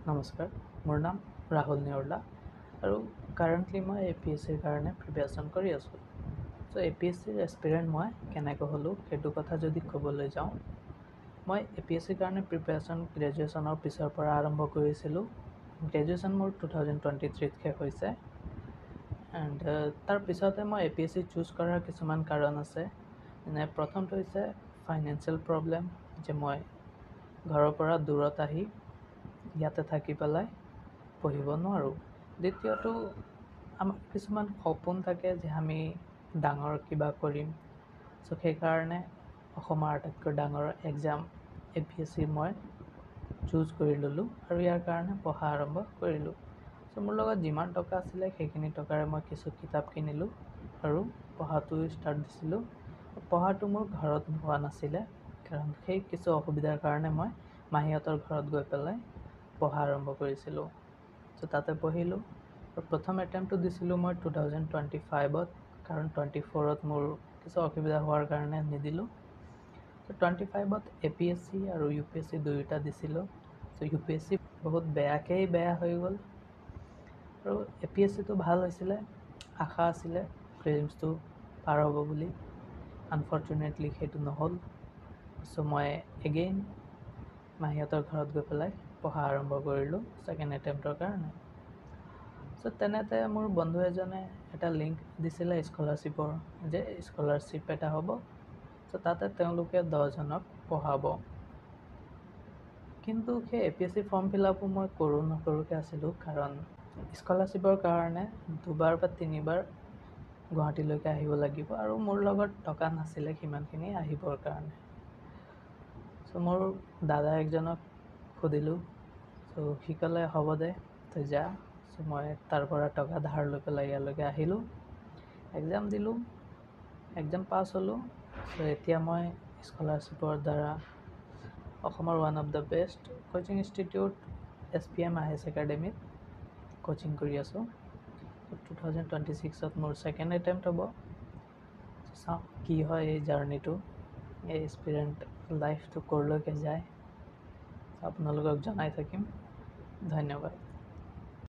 নমস্কাৰ, মোৰ নাম ৰাহুল নেওৰ্লা আৰু কাৰেণ্টলি মই APSCৰ কাৰণে প্ৰিপেৰেশ্যন কৰি আছোঁ। চ' APSCৰ এস্পিৰেণ্ট মই কেনেকৈ হ'লোঁ সেইটো কথা যদি ক'বলৈ যাওঁ, মই APSCৰ কাৰণে প্ৰিপেৰেশ্যন গ্ৰেজুৱেশ্যনৰ পিছৰ পৰা আৰম্ভ কৰিছিলোঁ। গ্ৰেজুৱেশ্যন মোৰ 2023 শেষ হৈছে এণ্ড তাৰ পিছতে মই APSC চুজ কৰাৰ কিছুমান কাৰণ আছে। যেনে প্ৰথমটো হৈছে ফাইনেন্সিয়েল প্ৰব্লেম, যে মই ঘৰৰ পৰা দূৰত আহি ইয়াতে থাকি পেলাই পঢ়িব নোৱাৰোঁ। দ্বিতীয়টো, আমাৰ কিছুমান সপোন থাকে যে আমি ডাঙৰ কিবা কৰিম। চ' সেইকাৰণে অসমৰ আটাইতকৈ ডাঙৰ এক্সাম APSC মই চুজ কৰি ল'লোঁ আৰু ইয়াৰ কাৰণে পঢ়া আৰম্ভ কৰিলোঁ। চ' মোৰ লগত যিমান টকা আছিলে সেইখিনি টকাৰে মই কিছু কিতাপ কিনিলোঁ আৰু পঢ়াটো ষ্টাৰ্ট দিছিলোঁ। পঢ়াটো মোৰ ঘৰত হোৱা নাছিলে, কাৰণ সেই কিছু অসুবিধাৰ কাৰণে মই মাহীহঁতৰ ঘৰত গৈ পেলাই পঢ়া আৰম্ভ কৰিছিলোঁ। চ' তাতে পঢ়িলোঁ আৰু প্ৰথম এটেম্পটো দিছিলোঁ মই 2025ত, কাৰণ 24ত মোৰ কিছু অসুবিধা হোৱাৰ কাৰণে নিদিলোঁ। চ' 25ত APSC আৰু UPSC দুয়োটা দিছিলোঁ। চ' UPSC বহুত বেয়া হৈ গ'ল আৰু APSCটো ভাল হৈছিলে, আশা আছিলে প্ৰিলিমছটো পাৰ হ'ব বুলি। আনফৰ্চুনেটলি সেইটো নহ'ল। চ' মই এগেইন মাহীহঁতৰ ঘৰত গৈ পেলাই পঢ়া আৰম্ভ কৰিলোঁ ছেকেণ্ড এটেম্পটৰ কাৰণে। চ' তেনেতে মোৰ বন্ধু এজনে এটা লিংক দিছিলে স্কলাৰশ্বিপৰ, যে স্কলাৰশ্বিপ এটা হ'ব। চ' তাতে তেওঁলোকে 10জনক পঢ়াব। কিন্তু সেই APSC ফৰ্ম ফিল আপো মই নকৰোঁকৈ আছিলোঁ, কাৰণ স্কলাৰশ্বিপৰ কাৰণে 2বাৰ বা 3বাৰ গুৱাহাটীলৈকে আহিব লাগিব আৰু মোৰ লগত টকা নাছিলে সিমানখিনি আহিবৰ কাৰণে। চ' মোৰ দাদা একজনক সুধিলোঁ, চ' সি ক'লে হ'ব দে তই যা। চ' মই তাৰ পৰা টকা ধাৰ লৈ পেলাই ইয়ালৈকে আহিলোঁ, এক্সাম দিলোঁ, এক্সাম পাছ হ'লোঁ। চ' এতিয়া মই স্কলাৰশ্বিপৰ দ্বাৰা অসমৰ one of the best coaching institute SPM IAS একাডেমীত কোচিং কৰি আছোঁ। 2026ত মোৰ ছেকেণ্ড এটেম্পট হ'ব। চাওঁ কি হয় এই জাৰ্ণিটো, এই এস্পিৰেণ্ট লাইফটো ক'লৈকে যায়, আপোনালোকক জনাই থাকিম। ধন্যবাদ।